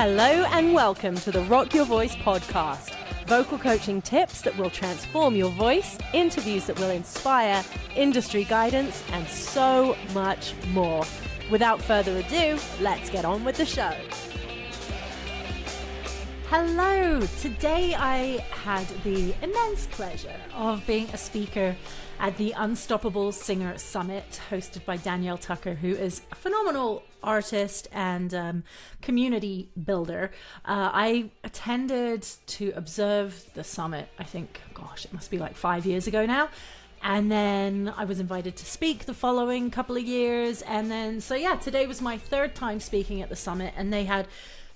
Hello and welcome to the Rock Your Voice podcast. Vocal coaching tips that will transform your voice, interviews that will inspire, industry guidance, and so much more. Without further ado, let's get on with the show. Hello, today I had the immense pleasure of being a speaker at the Unstoppable Singer Summit hosted by Danielle Tucker, who is a phenomenal artist and community builder. I attended to observe the summit, I think, it must be like 5 years ago now. And then I was invited to speak the following couple of years. And then, today was my third time speaking at the summit, and they had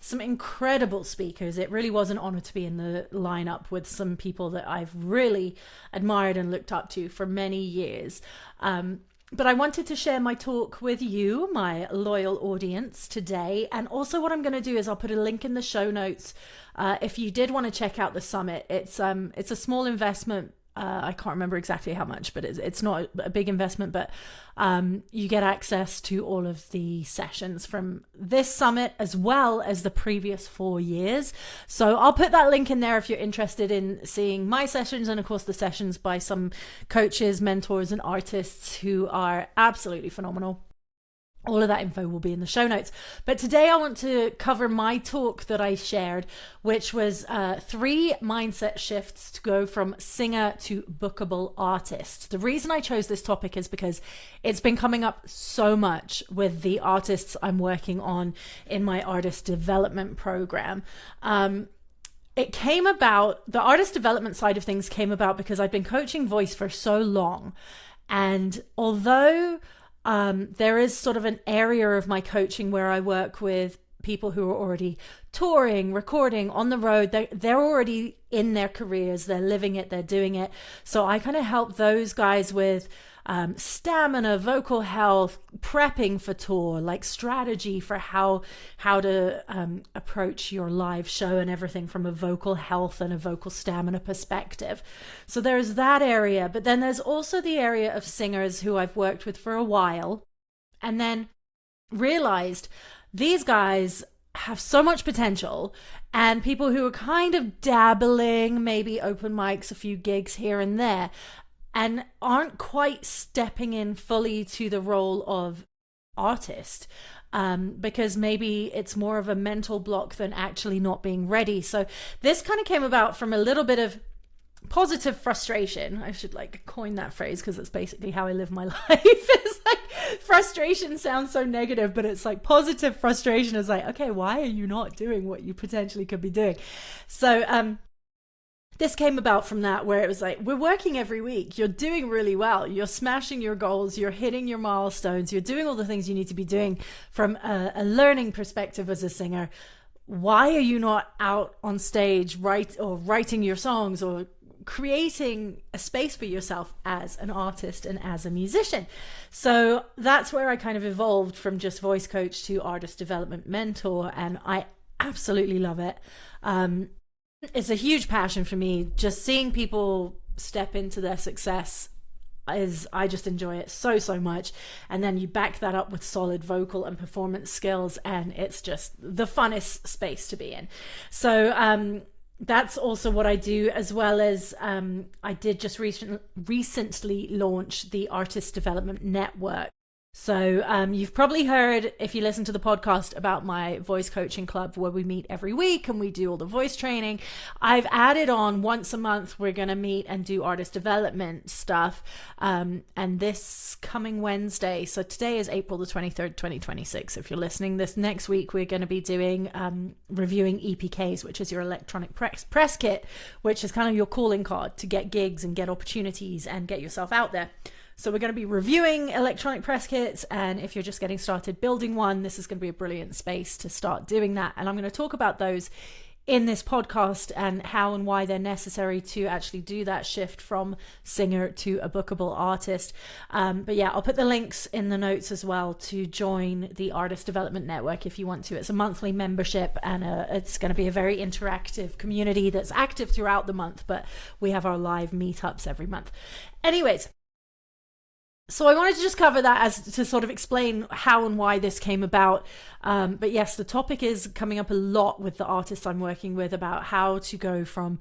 some incredible speakers. It really was an honor to be in the lineup with some people that I've really admired and looked up to for many years. But I wanted to share my talk with you, my loyal audience, today. And also what I'm going to do is I'll put a link in the show notes. If you did want to check out the summit, it's a small investment. I can't remember exactly how much, but it's not a big investment, but you get access to all of the sessions from this summit as well as the previous 4 years. So I'll put that link in there if you're interested in seeing my sessions and of course the sessions by some coaches, mentors, and artists who are absolutely phenomenal. All of that info will be in the show notes. But today I want to cover my talk that I shared, which was 3 mindset shifts to go from singer to bookable artist. The reason I chose this topic is because it's been coming up so much with the artists I'm working on in my artist development program. It came about, the artist development side of things came about because I've been coaching voice for so long. And although there is sort of an area of my coaching where I work with people who are already touring, recording, on the road. They're already in their careers. They're living it. They're doing it. So I kind of help those guys with stamina, vocal health, prepping for tour, like strategy for how to approach your live show and everything from a vocal health and a vocal stamina perspective. So there's that area, but then there's also the area of singers who I've worked with for a while and then realized these guys have so much potential, and people who are kind of dabbling, maybe open mics, a few gigs here and there, and aren't quite stepping in fully to the role of artist, because maybe it's more of a mental block than actually not being ready. So this kind of came about from a little bit of positive frustration. I should coin that phrase because it's basically how I live my life. It's frustration sounds so negative, but it's positive frustration is okay, why are you not doing what you potentially could be doing? So this came about from that, where it was we're working every week. You're doing really well. You're smashing your goals. You're hitting your milestones. You're doing all the things you need to be doing from a learning perspective as a singer. Why are you not out on stage writing your songs or creating a space for yourself as an artist and as a musician? So that's where I kind of evolved from just voice coach to artist development mentor, and I absolutely love it. It's a huge passion for me. Just seeing people step into their success I just enjoy it so much. And then you back that up with solid vocal and performance skills, and it's just the funnest space to be in. So that's also what I do, as well as I did just recently launch the Artist Development Network. So you've probably heard, if you listen to the podcast, about my voice coaching club where we meet every week and we do all the voice training. I've added on once a month, we're going to meet and do artist development stuff. And this coming Wednesday, so today is April the 23rd, 2026. If you're listening this next week, we're going to be doing reviewing EPKs, which is your electronic press kit, which is kind of your calling card to get gigs and get opportunities and get yourself out there. So we're going to be reviewing electronic press kits, and if you're just getting started building one, this is going to be a brilliant space to start doing that. And I'm going to talk about those in this podcast and how and why they're necessary to actually do that shift from singer to a bookable artist. But yeah, I'll put the links in the notes as well to join the Artist Development Network if you want to. It's a monthly membership, and it's going to be a very interactive community that's active throughout the month, but we have our live meetups every month. Anyways, So I wanted to just cover that as to sort of explain how and why this came about. But yes, the topic is coming up a lot with the artists I'm working with about how to go from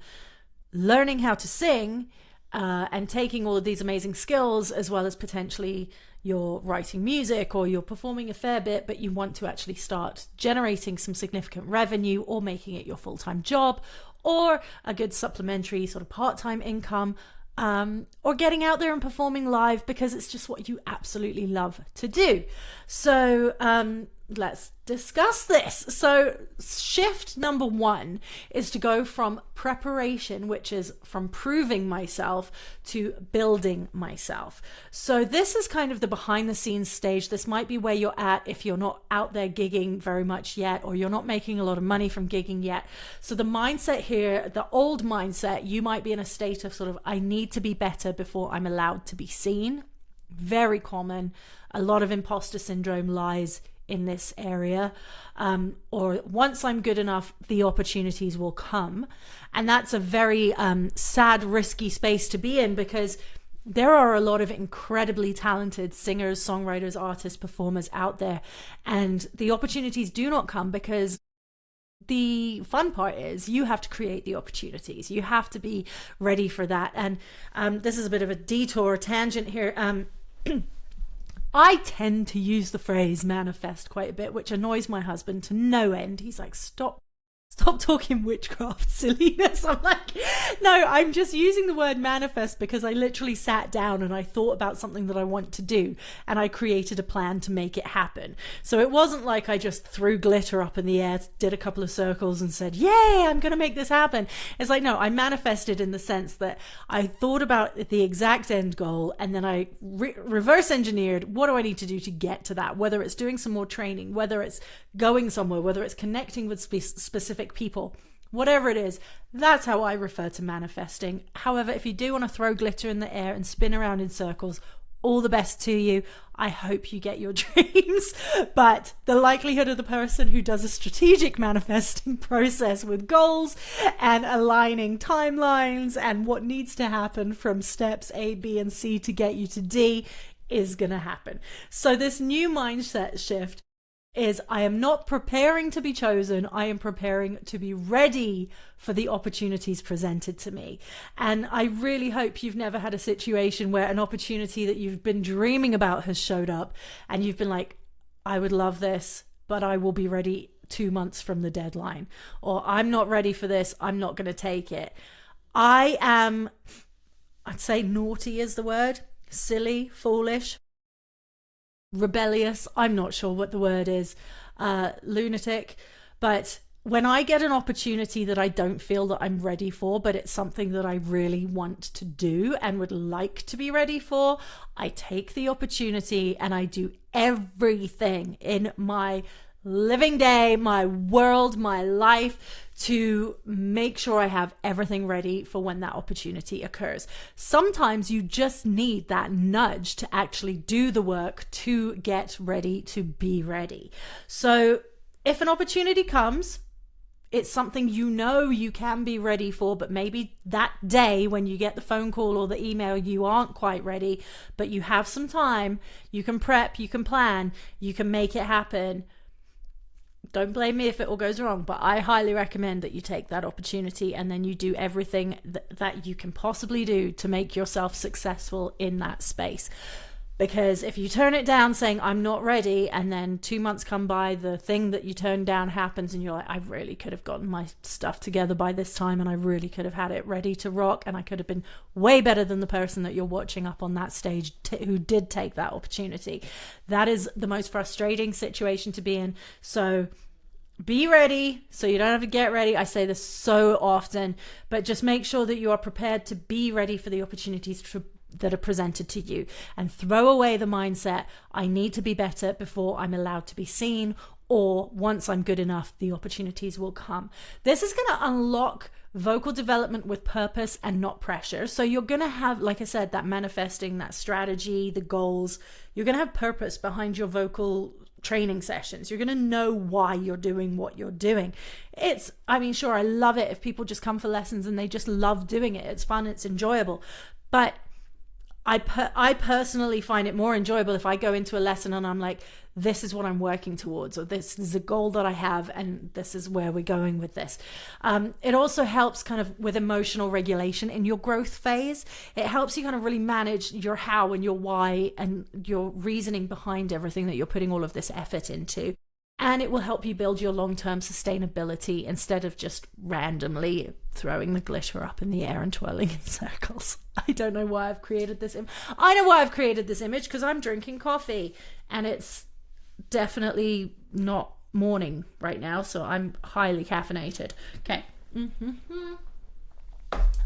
learning how to sing and taking all of these amazing skills, as well as potentially you're writing music or you're performing a fair bit, but you want to actually start generating some significant revenue or making it your full-time job or a good supplementary sort of part-time income, or getting out there and performing live because it's just what you absolutely love to do. So let's discuss this. So shift number 1 is to go from preparation, which is from proving myself, to building myself. So this is kind of the behind the scenes stage. This might be where you're at if you're not out there gigging very much yet, or you're not making a lot of money from gigging yet. So the mindset here, the old mindset, you might be in a state of sort of, I need to be better before I'm allowed to be seen. Very common. A lot of imposter syndrome lies in this area, or once I'm good enough, the opportunities will come. And that's a very sad, risky space to be in, because there are a lot of incredibly talented singers, songwriters, artists, performers out there, and the opportunities do not come because the fun part is you have to create the opportunities. You have to be ready for that. And this is a bit of a detour, tangent here. I tend to use the phrase manifest quite a bit, which annoys my husband to no end. He's like, stop talking witchcraft silliness. I'm like, no, I'm just using the word manifest because I literally sat down and I thought about something that I want to do and I created a plan to make it happen. So it wasn't like I just threw glitter up in the air, did a couple of circles and said, yay, I'm going to make this happen. It's like, no, I manifested in the sense that I thought about the exact end goal and then I reverse engineered, what do I need to do to get to that? Whether it's doing some more training, whether it's going somewhere, whether it's connecting with specific people, whatever it is, that's how I refer to manifesting. However, if you do want to throw glitter in the air and spin around in circles, all the best to you. I hope you get your dreams. But the likelihood of the person who does a strategic manifesting process with goals and aligning timelines and what needs to happen from steps A, B, and C to get you to D is going to happen. So this new mindset shift is, I am not preparing to be chosen, I am preparing to be ready for the opportunities presented to me. And I really hope you've never had a situation where an opportunity that you've been dreaming about has showed up and you've been like, I would love this, but I will be ready 2 months from the deadline. Or I'm not ready for this, I'm not going to take it. I am, I'd say naughty is the word, silly, foolish, rebellious, I'm not sure what the word is, lunatic. But when I get an opportunity that I don't feel that I'm ready for, but it's something that I really want to do and would like to be ready for, I take the opportunity and I do everything in my living day, my world, my life, to make sure I have everything ready for when that opportunity occurs. Sometimes you just need that nudge to actually do the work to get ready, to be ready. So if an opportunity comes, it's something you know you can be ready for, but maybe that day when you get the phone call or the email, you aren't quite ready, but you have some time, you can prep, you can plan, you can make it happen. Don't blame me if it all goes wrong, but I highly recommend that you take that opportunity and then you do everything that you can possibly do to make yourself successful in that space. Because if you turn it down saying, I'm not ready, and then 2 months come by, the thing that you turned down happens and you're like, I really could have gotten my stuff together by this time and I really could have had it ready to rock and I could have been way better than the person that you're watching up on that stage who did take that opportunity. That is the most frustrating situation to be in. So be ready so you don't have to get ready. I say this so often, but just make sure that you are prepared to be ready for the opportunities that are presented to you, and throw away the mindset, I need to be better before I'm allowed to be seen, or once I'm good enough, the opportunities will come. This is going to unlock vocal development with purpose and not pressure. So you're going to have, like I said, that manifesting, that strategy, the goals. You're going to have purpose behind your vocal training sessions. You're going to know why you're doing what you're doing. Sure, I love it if people just come for lessons and they just love doing it. It's fun, it's enjoyable. But I personally find it more enjoyable if I go into a lesson and I'm like, this is what I'm working towards, or this is a goal that I have, and this is where we're going with this. It also helps kind of with emotional regulation in your growth phase. It helps you kind of really manage your how and your why and your reasoning behind everything that you're putting all of this effort into. And it will help you build your long-term sustainability instead of just randomly throwing the glitter up in the air and twirling in circles. I don't know why I've created this. I know why I've created this image, because I'm drinking coffee and it's definitely not morning right now, so I'm highly caffeinated. Okay.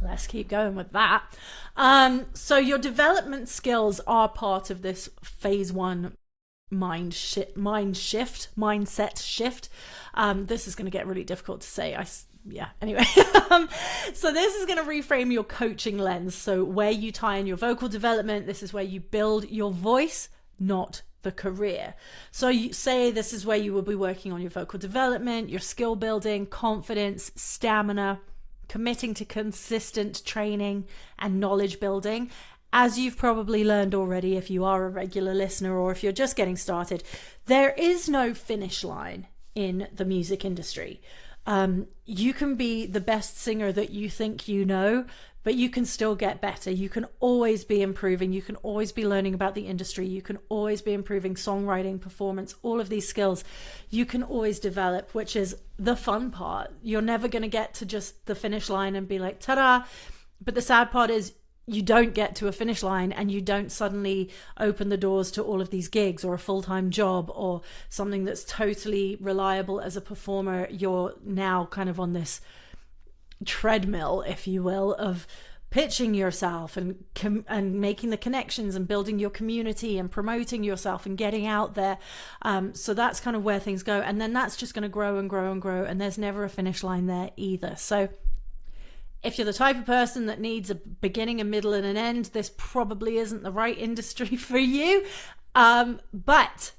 Let's keep going with that. So your development skills are part of this phase 1 mindset shift. This is going to get really difficult to say. Anyway. So this is going to reframe your coaching lens. So where you tie in your vocal development, this is where you build your voice, not the career. So you say this is where you will be working on your vocal development, your skill building, confidence, stamina, committing to consistent training and knowledge building. As you've probably learned already, if you are a regular listener or if you're just getting started, there is no finish line in the music industry. You can be the best singer that you think you know, but you can still get better. You can always be improving. You can always be learning about the industry. You can always be improving songwriting, performance, all of these skills. You can always develop, which is the fun part. You're never going to get to just the finish line and be like, ta-da. But the sad part is you don't get to a finish line and you don't suddenly open the doors to all of these gigs or a full-time job or something that's totally reliable as a performer. You're now kind of on this treadmill, if you will, of pitching yourself and making the connections and building your community and promoting yourself and getting out there. So that's kind of where things go. And then that's just going to grow and grow and grow. And there's never a finish line there either. So if you're the type of person that needs a beginning, a middle, and an end, this probably isn't the right industry for you. But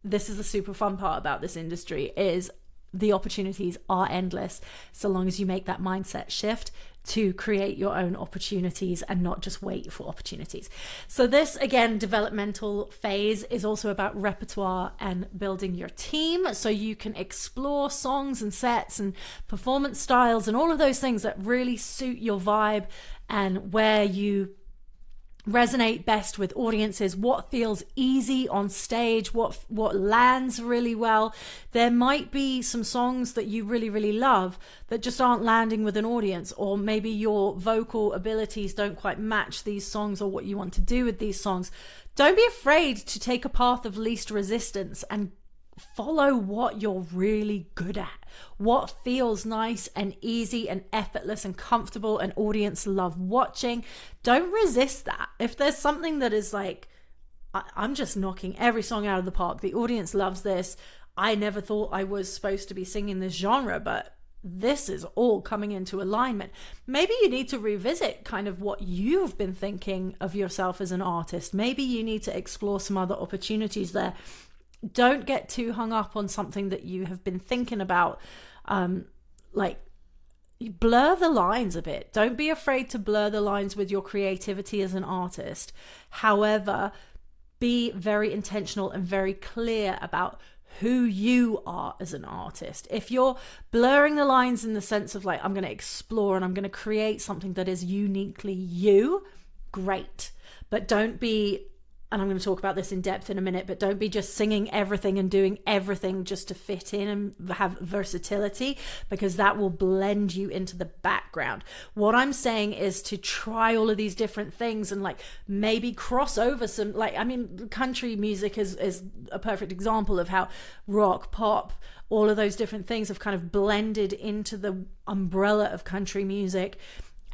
this is the super fun part about this industry, is the opportunities are endless, so long as you make that mindset shift to create your own opportunities and not just wait for opportunities. So this, again, developmental phase is also about repertoire and building your team, so you can explore songs and sets and performance styles and all of those things that really suit your vibe and where you resonate best with audiences, what feels easy on stage, what lands really well. There might be some songs that you really, really love that just aren't landing with an audience, or maybe your vocal abilities don't quite match these songs or what you want to do with these songs. Don't be afraid to take a path of least resistance and follow what you're really good at, what feels nice and easy and effortless and comfortable and audience love watching. Don't resist that. If there's something that is like, I'm just knocking every song out of the park, the audience loves this, I never thought I was supposed to be singing this genre, but this is all coming into alignment. Maybe you need to revisit kind of what you've been thinking of yourself as an artist. Maybe you need to explore some other opportunities there. Don't get too hung up on something that you have been thinking about. Like, blur the lines a bit. Don't be afraid to blur the lines with your creativity as an artist. However, be very intentional and very clear about who you are as an artist. If you're blurring the lines in the sense of like, I'm going to explore and I'm going to create something that is uniquely you, great. But don't be, and I'm going to talk about this in depth in a minute, but don't be just singing everything and doing everything just to fit in and have versatility, because that will blend you into the background. What I'm saying is to try all of these different things and like maybe cross over some, like, I mean, country music is a perfect example of how rock, pop, all of those different things have kind of blended into the umbrella of country music.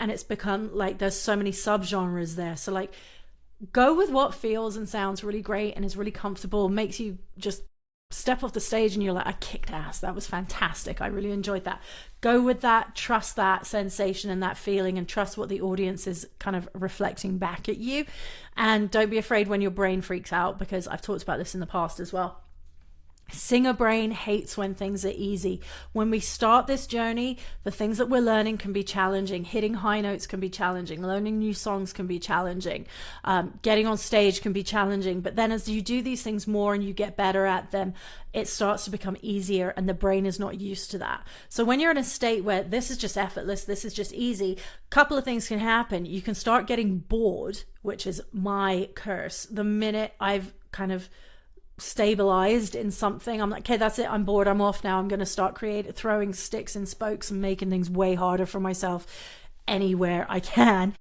And it's become like, there's so many subgenres there. So like, go with what feels and sounds really great and is really comfortable, makes you just step off the stage and you're like, I kicked ass, that was fantastic, I really enjoyed that. Go with that, trust that sensation and that feeling, and trust what the audience is kind of reflecting back at you. And don't be afraid when your brain freaks out, because I've talked about this in the past as well. Singer brain hates when things are easy. When we start this journey, the things that we're learning can be challenging. Hitting high notes can be challenging. Learning new songs can be challenging. Getting on stage can be challenging. But then as you do these things more and you get better at them, it starts to become easier, and the brain is not used to that. So when you're in a state where this is just effortless, this is just easy, a couple of things can happen. You can start getting bored, which is my curse. The minute I've kind of stabilized in something, I'm like, okay, that's it, I'm bored, I'm off now. I'm going to start throwing sticks and spokes and making things way harder for myself anywhere I can.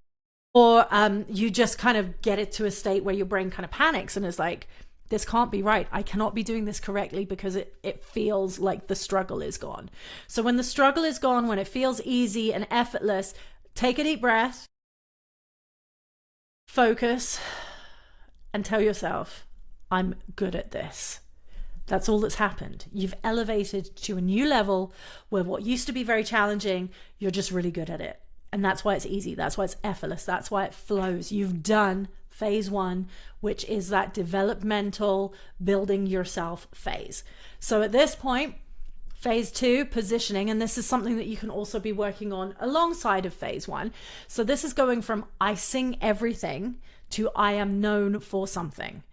Or you just kind of get it to a state where your brain kind of panics and is like, this can't be right, I cannot be doing this correctly, because it feels like the struggle is gone. So when the struggle is gone, when it feels easy and effortless, take a deep breath, focus, and tell yourself, I'm good at this. That's all that's happened. You've elevated to a new level where what used to be very challenging, you're just really good at it. And that's why it's easy. That's why it's effortless. That's why it flows. You've done phase one, which is that developmental building yourself phase. So at this point, phase two, positioning, and this is something that you can also be working on alongside of phase one. So this is going from I sing everything to I am known for something.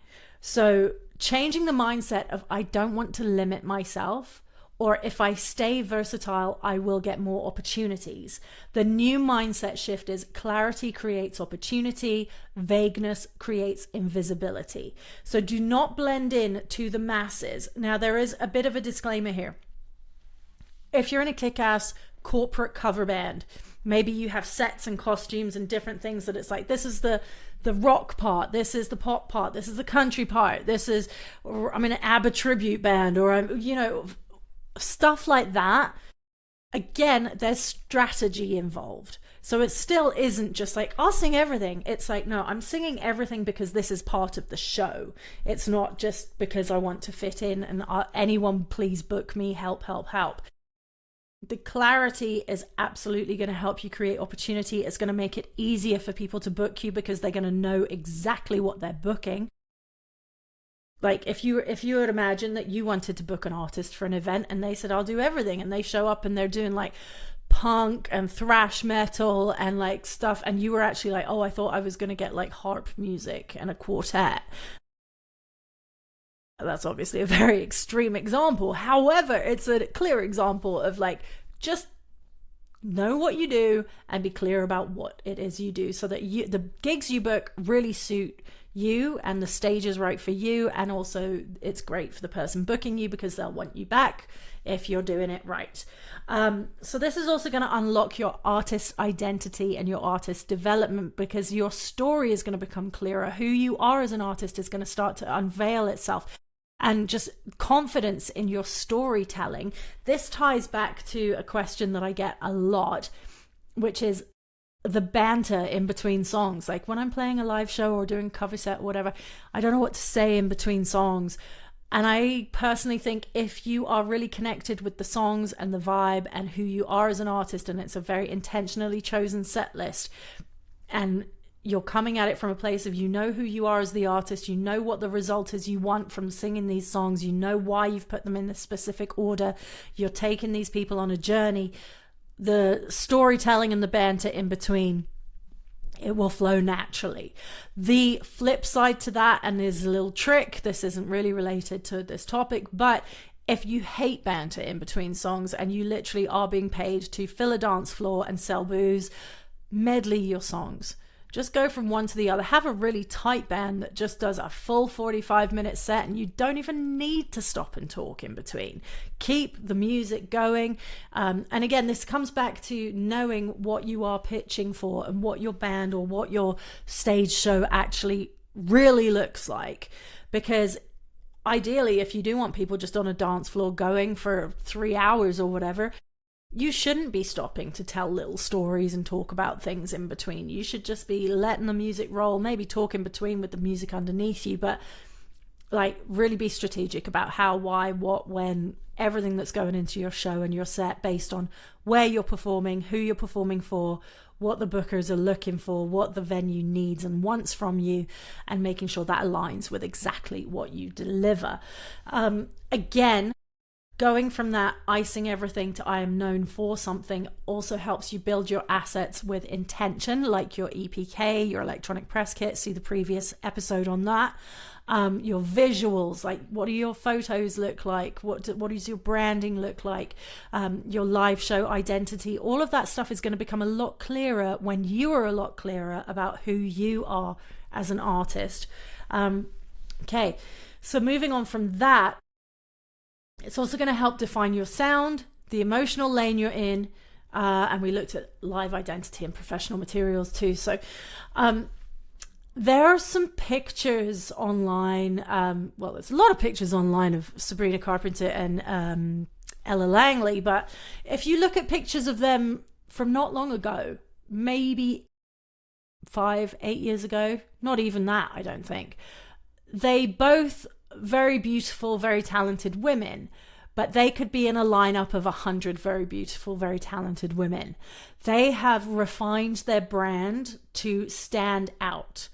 So changing the mindset of I don't want to limit myself, or if I stay versatile, I will get more opportunities. The new mindset shift is clarity creates opportunity, vagueness creates invisibility. So do not blend in to the masses. Now, there is a bit of a disclaimer here. If you're in a kick-ass corporate cover band, maybe you have sets and costumes and different things that it's like, this is the rock part, this is the pop part, this is the country part, this is, I'm in an ABBA tribute band, or I'm, stuff like that. Again, there's strategy involved. So it still isn't just like, I'll sing everything. It's like, no, I'm singing everything because this is part of the show. It's not just because I want to fit in and anyone please book me, help. The clarity is absolutely going to help you create opportunity. It's going to make it easier for people to book you because they're going to know exactly what they're booking. Like if you would imagine that you wanted to book an artist for an event and they said, I'll do everything. And they show up and they're doing like punk and thrash metal and like stuff. And you were actually like, oh, I thought I was going to get like harp music and a quartet. That's obviously a very extreme example. However, it's a clear example of like, just know what you do and be clear about what it is you do so that the gigs you book really suit you and the stage is right for you. And also it's great for the person booking you because they'll want you back if you're doing it right. So this is also going to unlock your artist identity and your artist development because your story is going to become clearer. Who you are as an artist is going to start to unveil itself. And just confidence in your storytelling. This ties back to a question that I get a lot, which is the banter in between songs. Like when I'm playing a live show or doing cover set or whatever, I don't know what to say in between songs. And I personally think if you are really connected with the songs and the vibe and who you are as an artist, and it's a very intentionally chosen set list, and you're coming at it from a place of, you know who you are as the artist, you know what the result is you want from singing these songs, you know why you've put them in this specific order, you're taking these people on a journey, the storytelling and the banter in between, it will flow naturally. The flip side to that, and there's a little trick, this isn't really related to this topic, but if you hate banter in between songs and you literally are being paid to fill a dance floor and sell booze, medley your songs. Just go from one to the other. Have a really tight band that just does a full 45-minute set and you don't even need to stop and talk in between. Keep the music going. And again, this comes back to knowing what you are pitching for and what your band or what your stage show actually really looks like. Because ideally, if you do want people just on a dance floor going for 3 hours or whatever, you shouldn't be stopping to tell little stories and talk about things in between. You should just be letting the music roll, maybe talk in between with the music underneath you, but like really be strategic about how, why, what, when, everything that's going into your show and your set based on where you're performing, who you're performing for, what the bookers are looking for, what the venue needs and wants from you, and making sure that aligns with exactly what you deliver. Again, going from that I sing everything to I am known for something also helps you build your assets with intention, like your EPK, your electronic press kit. See the previous episode on that. Your visuals, like what do your photos look like? What does your branding look like? Your live show identity, all of that stuff is going to become a lot clearer when you are a lot clearer about who you are as an artist. Okay, so moving on from that, it's also going to help define your sound, the emotional lane you're in, and we looked at live identity and professional materials too. So there are some pictures online. Well, there's a lot of pictures online of Sabrina Carpenter and Ella Langley, but if you look at pictures of them from not long ago, maybe 5-8 years ago, not even that, I don't think, they both very beautiful, very talented women, but they could be in a lineup of 100 very beautiful, very talented women. They have refined their brand to stand out.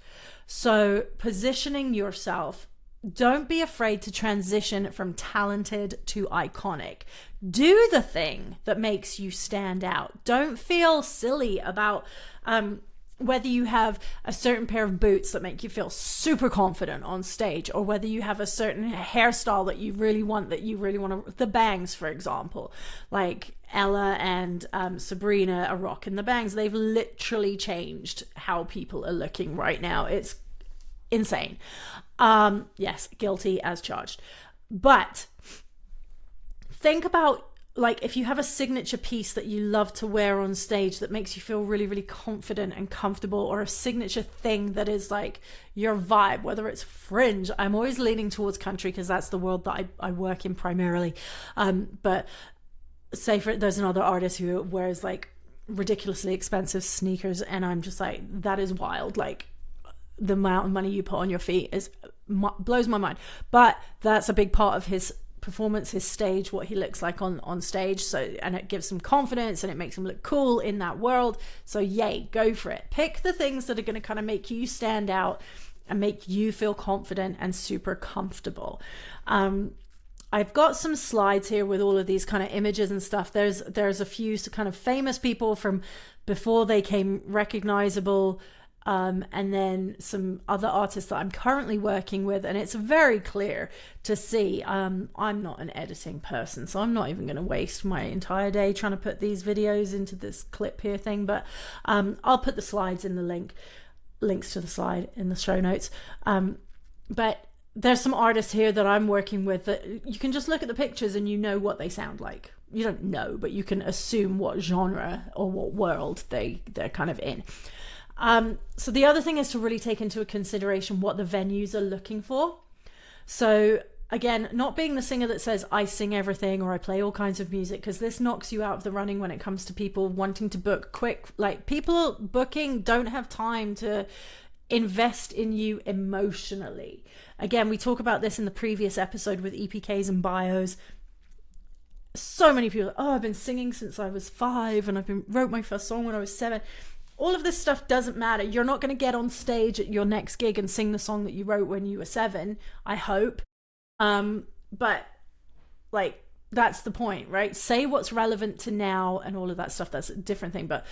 So positioning yourself, don't be afraid to transition from talented to iconic. Do the thing that makes you stand out. Don't feel silly about whether you have a certain pair of boots that make you feel super confident on stage, or whether you have a certain hairstyle that you really want, the bangs, for example, like Ella and Sabrina are rocking the bangs. They've literally changed how people are looking right now. It's insane. Yes, guilty as charged. But think about, like, if you have a signature piece that you love to wear on stage that makes you feel really, really confident and comfortable, or a signature thing that is like your vibe, whether it's fringe. I'm always leaning towards country because that's the world that I work in primarily. But say there's another artist who wears like ridiculously expensive sneakers, and I'm just like, that is wild. Like, the amount of money you put on your feet blows my mind. But that's a big part of his performance, his stage, what he looks like on stage. So, and it gives him confidence and it makes him look cool in that world. So yay, go for it. Pick the things that are going to kind of make you stand out and make you feel confident and super comfortable. I've got some slides here with all of these kind of images and stuff. There's a few kind of famous people from before they came recognizable, and then some other artists that I'm currently working with, and it's very clear to see. I'm not an editing person, so I'm not even going to waste my entire day trying to put these videos into this clip here thing, but I'll put the slides in the links to the slide in the show notes. But there's some artists here that I'm working with that you can just look at the pictures and you know what they sound like. You don't know, but you can assume what genre or what world they're kind of in. So the other thing is to really take into consideration what the venues are looking for. So again, not being the singer that says I sing everything or I play all kinds of music, because this knocks you out of the running when it comes to people wanting to book quick. Like, people booking don't have time to invest in you emotionally. Again, we talk about this in the previous episode with EPKs and bios. So many people, I've been singing since I was 5 and wrote my first song when I was 7. All of this stuff doesn't matter. You're not going to get on stage at your next gig and sing the song that you wrote when you were 7, I hope. But like, that's the point, right? Say what's relevant to now and all of that stuff. That's a different thing. But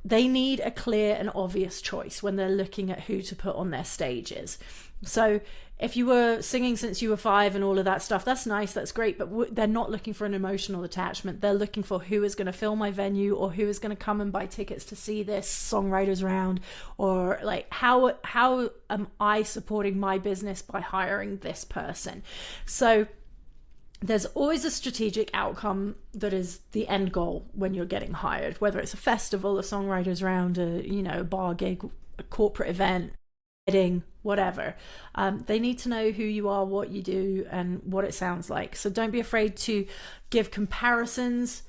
they need a clear and obvious choice when they're looking at who to put on their stages. So if you were singing since you were 5 and all of that stuff, that's nice, that's great, but they're not looking for an emotional attachment. They're looking for who is going to fill my venue, or who is going to come and buy tickets to see this songwriters round, or like, how am I supporting my business by hiring this person? So there's always a strategic outcome that is the end goal when you're getting hired, whether it's a festival, a songwriters round, a bar gig, a corporate event, wedding, whatever. They need to know who you are, what you do, and what it sounds like. So don't be afraid to give comparisons,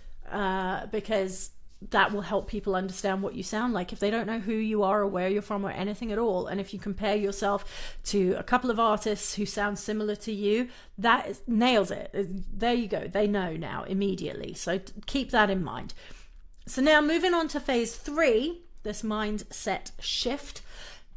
because that will help people understand what you sound like if they don't know who you are or where you're from or anything at all. And if you compare yourself to a couple of artists who sound similar to you, nails it. There you go. They know now immediately. So keep that in mind. So now moving on to phase 3, this mindset shift,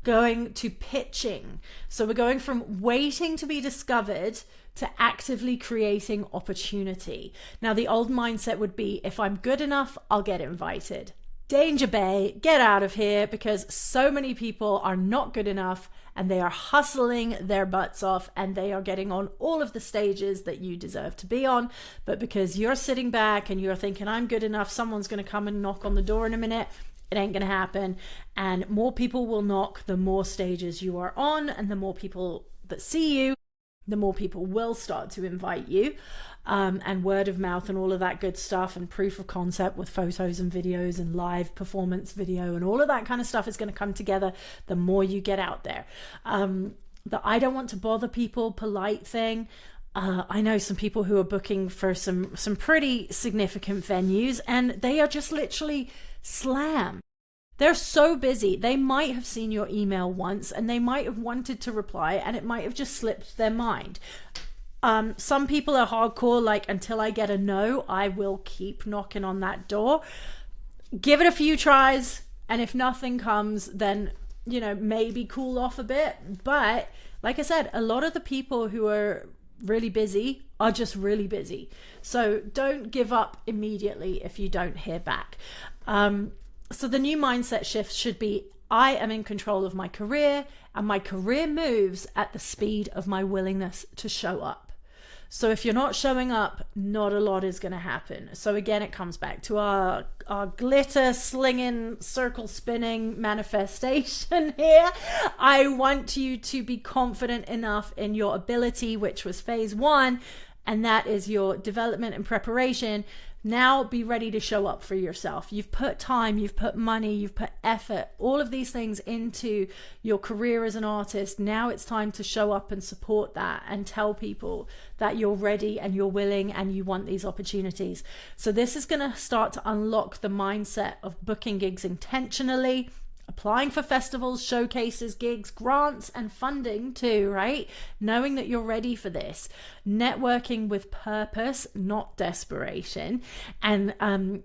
going to pitching. So we're going from waiting to be discovered to actively creating opportunity. Now, the old mindset would be, if I'm good enough, I'll get invited. Danger Bay, get out of here, because so many people are not good enough and they are hustling their butts off and they are getting on all of the stages that you deserve to be on. But because you're sitting back and you're thinking, I'm good enough, someone's going to come and knock on the door in a minute, it ain't going to happen. And more people will knock the more stages you are on, and the more people that see you, the more people will start to invite you, and word of mouth and all of that good stuff, and proof of concept with photos and videos and live performance video and all of that kind of stuff is going to come together the more you get out there. The I don't want to bother people polite thing. I know some people who are booking for some pretty significant venues, and they are just literally slammed. They're so busy. They might have seen your email once and they might have wanted to reply, and it might have just slipped their mind. Some people are hardcore, like, until I get a no, I will keep knocking on that door. Give it a few tries, and if nothing comes, then, you know, maybe cool off a bit. But like I said, a lot of the people who are really busy are just really busy. So don't give up immediately if you don't hear back. So the new mindset shift should be, I am in control of my career, and my career moves at the speed of my willingness to show up. So if you're not showing up, not a lot is going to happen. So again, it comes back to our glitter slinging, circle spinning manifestation here. I want you to be confident enough in your ability, which was phase 1, and that is your development and preparation. Now be ready to show up for yourself. You've put time, you've put money, you've put effort, all of these things into your career as an artist. Now it's time to show up and support that and tell people that you're ready and you're willing and you want these opportunities. So this is going to start to unlock the mindset of booking gigs intentionally, applying for festivals, showcases, gigs, grants, and funding too, right? Knowing that you're ready for this. Networking with purpose, not desperation. And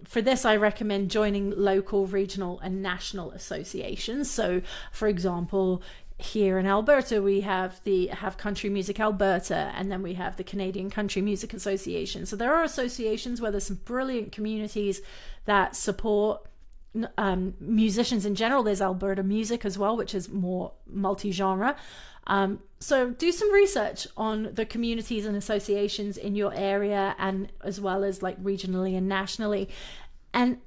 for this, I recommend joining local, regional, and national associations. So, for example, here in Alberta, we have Country Music Alberta, and then we have the Canadian Country Music Association. So there are associations where there's some brilliant communities that support musicians in general. There's Alberta Music as well, which is more multi-genre. So do some research on the communities and associations in your area, and as well as like regionally and nationally. And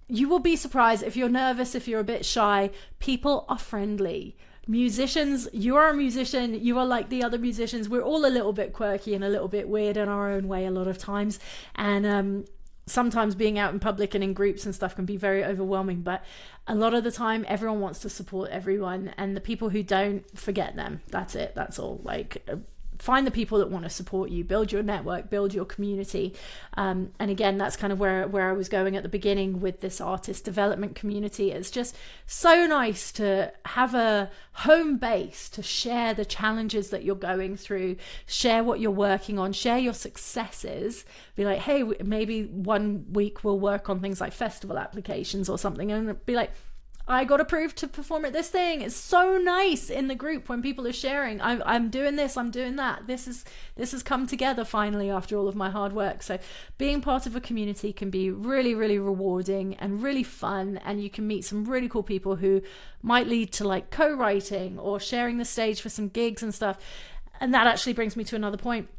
you will be surprised, if you're nervous, if you're a bit shy, people are friendly. Musicians, you are a musician, you are like the other musicians. We're all a little bit quirky and a little bit weird in our own way a lot of times. And sometimes being out in public and in groups and stuff can be very overwhelming, but a lot of the time everyone wants to support everyone, and the people who don't, forget them. That's it. That's all. Like, find the people that want to support you, build your network, build your community. And again, that's kind of where I was going at the beginning with this artist development community. It's just so nice to have a home base to share the challenges that you're going through, share what you're working on, share your successes. Be like, hey, maybe one week we'll work on things like festival applications or something, and be like, I got approved to perform at this thing. It's so nice in the group when people are sharing. I'm doing this, I'm doing that. This has come together finally after all of my hard work. So being part of a community can be really, really rewarding and really fun. And you can meet some really cool people who might lead to like co-writing or sharing the stage for some gigs and stuff. And that actually brings me to another point.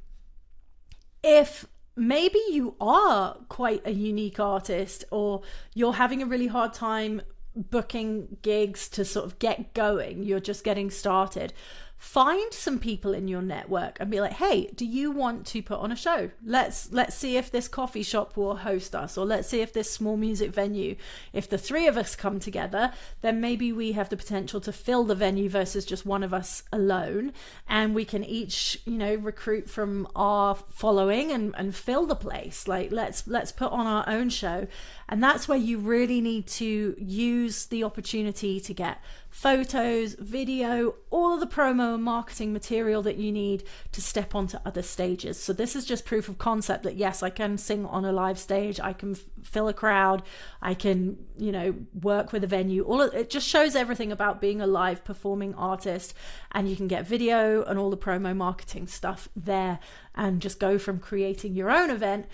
If maybe you are quite a unique artist, or you're having a really hard time booking gigs to sort of get going, you're just getting started, find some people in your network and be like, hey, do you want to put on a show? Let's see if this coffee shop will host us, or let's see if this small music venue, if the three of us come together, then maybe we have the potential to fill the venue versus just one of us alone, and we can each, you know, recruit from our following and fill the place. Like, let's put on our own show. And that's where you really need to use the opportunity to get photos, video, all of the promo promo marketing material that you need to step onto other stages. So this is just proof of concept that yes, I can sing on a live stage, I can fill a crowd, I can, work with a venue. It just shows everything about being a live performing artist, and you can get video and all the promo marketing stuff there, and just go from creating your own event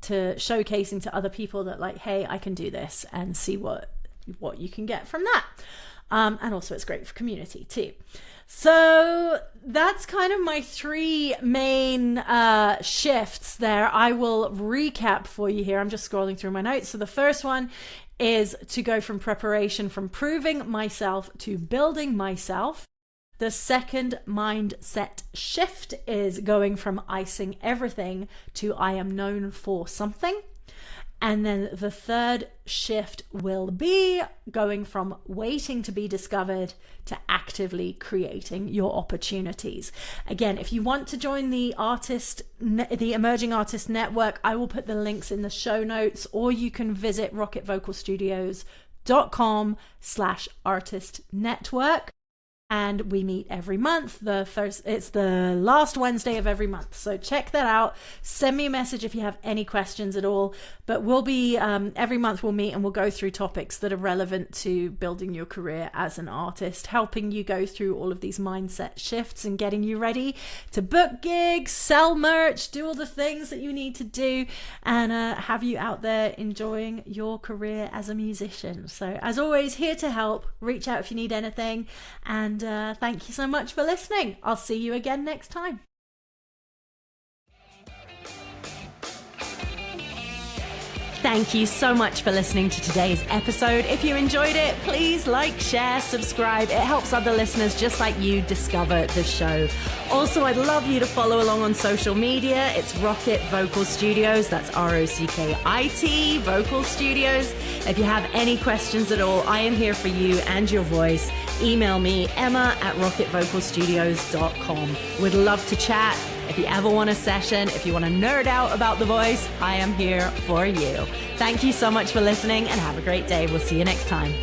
to showcasing to other people that like, hey, I can do this, and see what you can get from that. And also it's great for community too. So that's kind of my 3 main shifts there. I will recap for you here. I'm just scrolling through my notes. So the first one is to go from preparation, from proving myself to building myself. The second mindset shift is going from icing everything to I am known for something. And then the third shift will be going from waiting to be discovered to actively creating your opportunities. Again, if you want to join the Emerging Artist Network, I will put the links in the show notes, or you can visit rocketvocalstudios.com/artist network. And we meet every month. It's the last Wednesday of every month. So check that out. Send me a message if you have any questions at all. But we'll be, every month we'll meet and we'll go through topics that are relevant to building your career as an artist, helping you go through all of these mindset shifts and getting you ready to book gigs, sell merch, do all the things that you need to do, and have you out there enjoying your career as a musician. So as always, here to help. Reach out if you need anything. And thank you so much for listening. I'll see you again next time. Thank you so much for listening to today's episode. If you enjoyed it, please like, share, subscribe. It helps other listeners just like you discover the show. Also, I'd love you to follow along on social media. It's Rocket Vocal Studios. That's ROCKIT Vocal Studios. If you have any questions at all, I am here for you and your voice. Email me, emma@rocketvocalstudios.com. Would love to chat. If you ever want a session, if you want to nerd out about the voice, I am here for you. Thank you so much for listening, and have a great day. We'll see you next time.